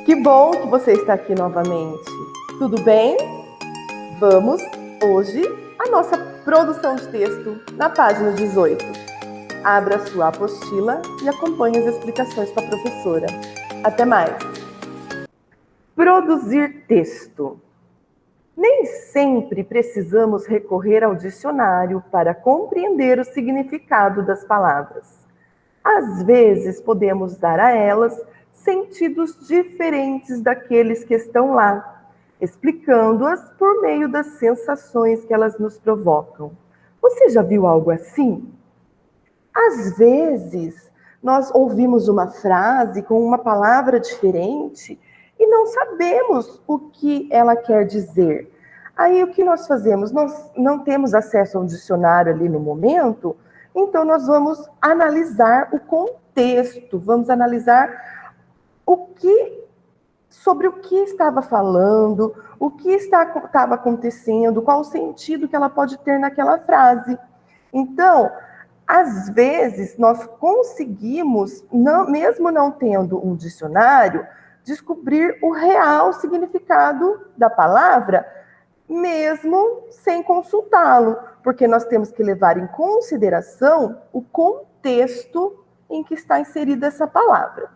Que bom que você está aqui novamente. Tudo bem? Vamos, hoje, a nossa produção de texto na página 18. Abra sua apostila e acompanhe as explicações com a professora. Até mais! Produzir texto. Nem sempre precisamos recorrer ao dicionário para compreender o significado das palavras. Às vezes, podemos dar a elas sentidos diferentes daqueles que estão lá, explicando-as por meio das sensações que elas nos provocam. Você já viu algo assim? Às vezes, nós ouvimos uma frase com uma palavra diferente e não sabemos o que ela quer dizer. Aí, o que nós fazemos? Nós não temos acesso a um dicionário ali no momento, então nós vamos analisar o contexto, vamos analisar sobre o que estava falando, o que estava acontecendo, qual o sentido que ela pode ter naquela frase. Então, às vezes, nós conseguimos, mesmo não tendo um dicionário, descobrir o real significado da palavra, mesmo sem consultá-lo, porque nós temos que levar em consideração o contexto em que está inserida essa palavra.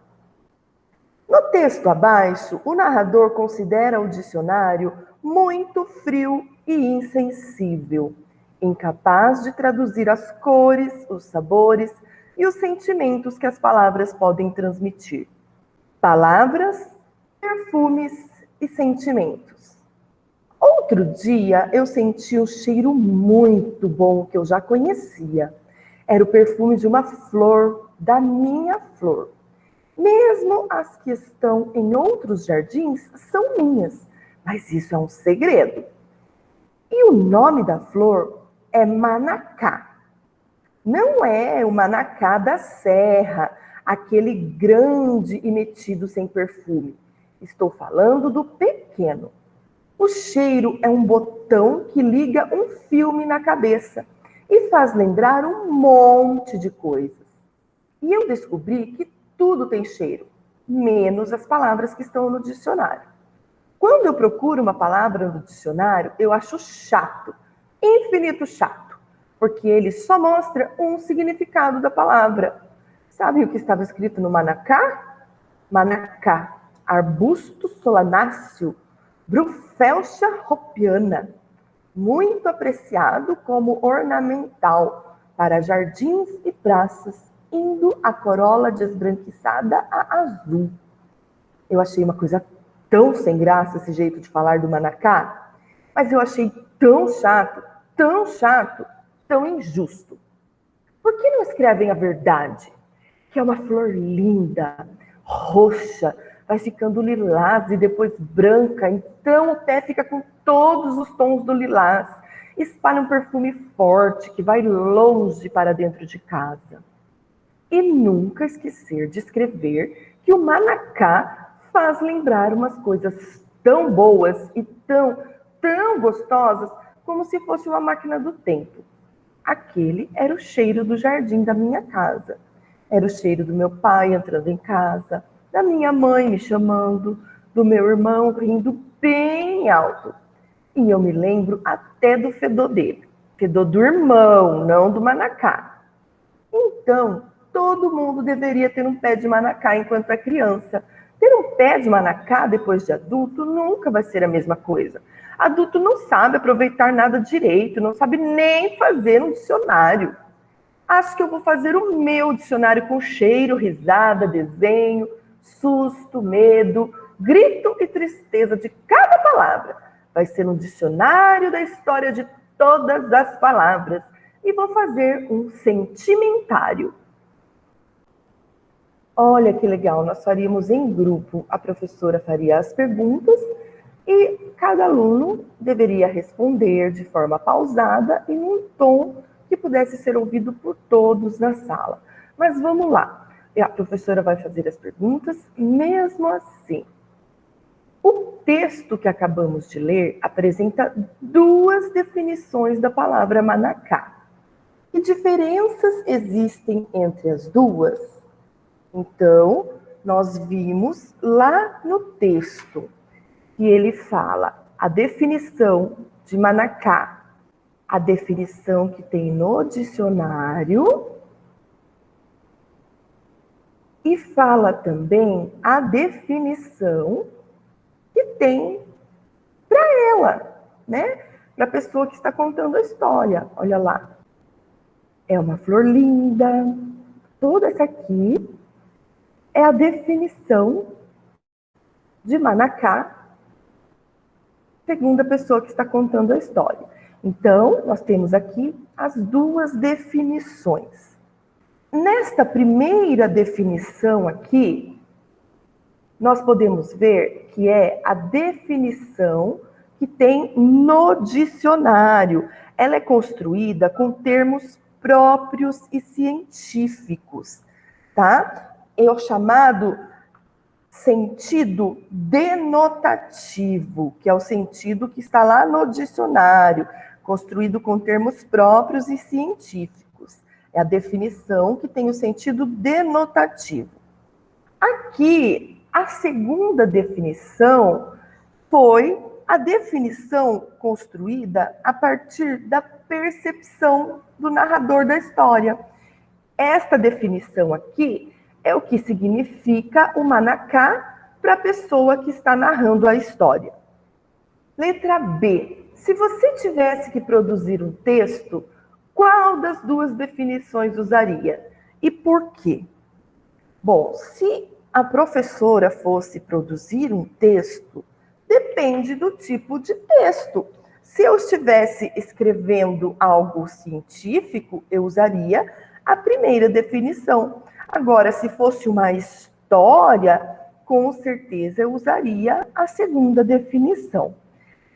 No texto abaixo, o narrador considera o dicionário muito frio e insensível, incapaz de traduzir as cores, os sabores e os sentimentos que as palavras podem transmitir. Palavras, perfumes e sentimentos. Outro dia, eu senti um cheiro muito bom que eu já conhecia. Era o perfume de uma flor, da minha flor. Mesmo as que estão em outros jardins são minhas, mas isso é um segredo. E o nome da flor é manacá. Não é o manacá da serra, aquele grande e metido sem perfume. Estou falando do pequeno. O cheiro é um botão que liga um filme na cabeça e faz lembrar um monte de coisas. E eu descobri que tudo tem cheiro, menos as palavras que estão no dicionário. Quando eu procuro uma palavra no dicionário, eu acho chato, infinito chato, porque ele só mostra um significado da palavra. Sabe o que estava escrito no manacá? Manacá, arbusto solanáceo, Brufelcia hopiana, muito apreciado como ornamental para jardins e praças, indo a corola desbranquiçada a azul. Eu achei uma coisa tão sem graça esse jeito de falar do manacá, mas eu achei tão chato, tão injusto. Por que não escrevem a verdade? Que é uma flor linda, roxa, vai ficando lilás e depois branca, então o pé fica com todos os tons do lilás. Espalha um perfume forte que vai longe para dentro de casa. E nunca esquecer de escrever que o manacá faz lembrar umas coisas tão boas e tão gostosas como se fosse uma máquina do tempo. Aquele era o cheiro do jardim da minha casa. Era o cheiro do meu pai entrando em casa, da minha mãe me chamando, do meu irmão rindo bem alto. E eu me lembro até do fedor dele. Fedor do irmão, não do manacá. Então, todo mundo deveria ter um pé de manacá enquanto é criança. Ter um pé de manacá depois de adulto nunca vai ser a mesma coisa. Adulto não sabe aproveitar nada direito, não sabe nem fazer um dicionário. Acho que eu vou fazer o meu dicionário com cheiro, risada, desenho, susto, medo, grito e tristeza de cada palavra. Vai ser um dicionário da história de todas as palavras. E vou fazer um sentimentário. Olha que legal, nós faríamos em grupo. A professora faria as perguntas e cada aluno deveria responder de forma pausada e num tom que pudesse ser ouvido por todos na sala. Mas vamos lá. A professora vai fazer as perguntas, mesmo assim. O texto que acabamos de ler apresenta duas definições da palavra manacá. Que diferenças existem entre as duas? Então, nós vimos lá no texto que ele fala a definição de Manacá, a definição que tem no dicionário, e fala também a definição que tem para ela, né? Para a pessoa que está contando a história. Olha lá. É uma flor linda. Toda essa aqui é a definição de Manacá, segundo a pessoa que está contando a história. Então, nós temos aqui as duas definições. Nesta primeira definição aqui, nós podemos ver que é a definição que tem no dicionário. Ela é construída com termos próprios e científicos, tá? É o chamado sentido denotativo, que é o sentido que está lá no dicionário, construído com termos próprios e científicos. É a definição que tem o sentido denotativo. Aqui, a segunda definição foi a definição construída a partir da percepção do narrador da história. Esta definição aqui é o que significa o Manacá para a pessoa que está narrando a história. Letra B. Se você tivesse que produzir um texto, qual das duas definições usaria? E por quê? Bom, se a professora fosse produzir um texto, depende do tipo de texto. Se eu estivesse escrevendo algo científico, eu usaria a primeira definição. Agora, se fosse uma história, com certeza eu usaria a segunda definição,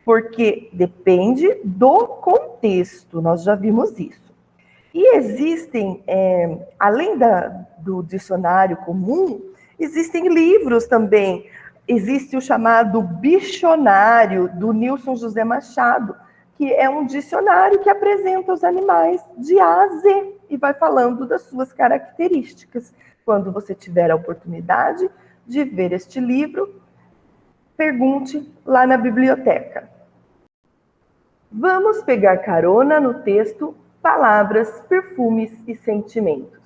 porque depende do contexto, nós já vimos isso. E existem, além do dicionário comum, existem livros também. Existe o chamado Bichonário, do Nilson José Machado, que é um dicionário que apresenta os animais de A a Z e vai falando das suas características. Quando você tiver a oportunidade de ver este livro, pergunte lá na biblioteca. Vamos pegar carona no texto Palavras, Perfumes e Sentimentos,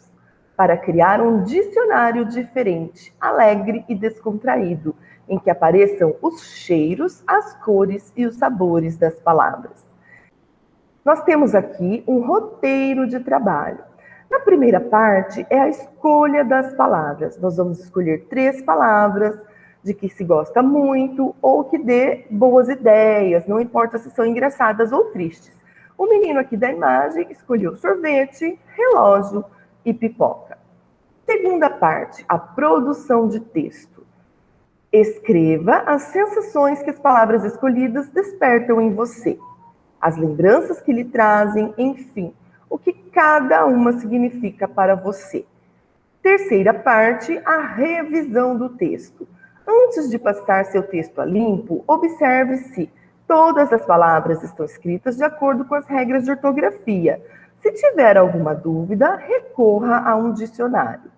para criar um dicionário diferente, alegre e descontraído, em que apareçam os cheiros, as cores e os sabores das palavras. Nós temos aqui um roteiro de trabalho. Na primeira parte é a escolha das palavras. Nós vamos escolher 3 palavras de que se gosta muito ou que dê boas ideias, não importa se são engraçadas ou tristes. O menino aqui da imagem escolheu sorvete, relógio e pipoca. Segunda parte, a produção de texto. Escreva as sensações que as palavras escolhidas despertam em você, as lembranças que lhe trazem, enfim, o que cada uma significa para você. Terceira parte, a revisão do texto. Antes de passar seu texto a limpo, observe se todas as palavras estão escritas de acordo com as regras de ortografia. Se tiver alguma dúvida, recorra a um dicionário.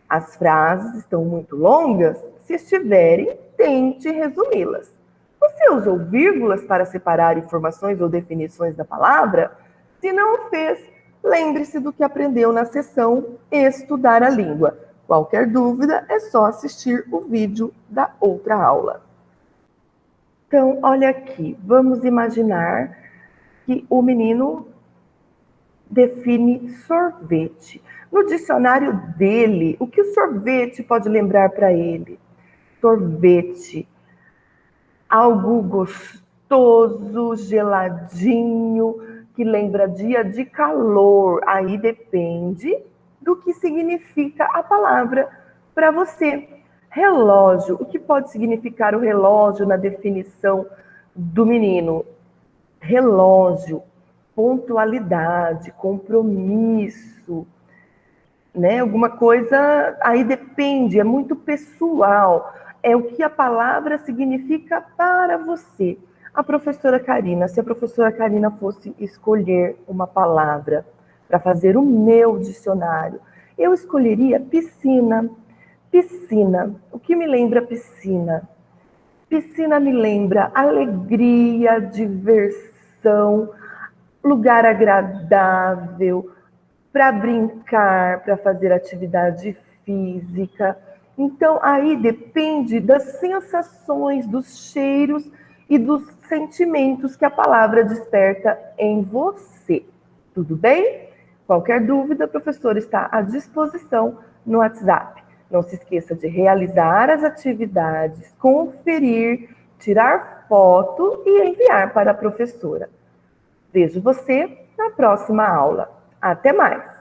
As frases estão muito longas? Se estiverem, tente resumi-las. Você usou vírgulas para separar informações ou definições da palavra? Se não o fez, lembre-se do que aprendeu na sessão Estudar a Língua. Qualquer dúvida, é só assistir o vídeo da outra aula. Então, olha aqui, vamos imaginar que o menino define sorvete. No dicionário dele, o que o sorvete pode lembrar para ele? Sorvete, algo gostoso, geladinho, que lembra dia de calor. Aí depende do que significa a palavra para você. Relógio, o que pode significar o relógio na definição do menino? Relógio, pontualidade, compromisso, né? Alguma coisa, aí depende, é muito pessoal. É o que a palavra significa para você. A professora Karina, se a professora Karina fosse escolher uma palavra para fazer o meu dicionário, eu escolheria piscina. Piscina. O que me lembra piscina? Piscina me lembra alegria, diversão, lugar agradável para brincar, para fazer atividade física. Então, aí depende das sensações, dos cheiros e dos sentimentos que a palavra desperta em você. Tudo bem? Qualquer dúvida, a professora está à disposição no WhatsApp. Não se esqueça de realizar as atividades, conferir, tirar foto e enviar para a professora. Vejo você na próxima aula. Até mais!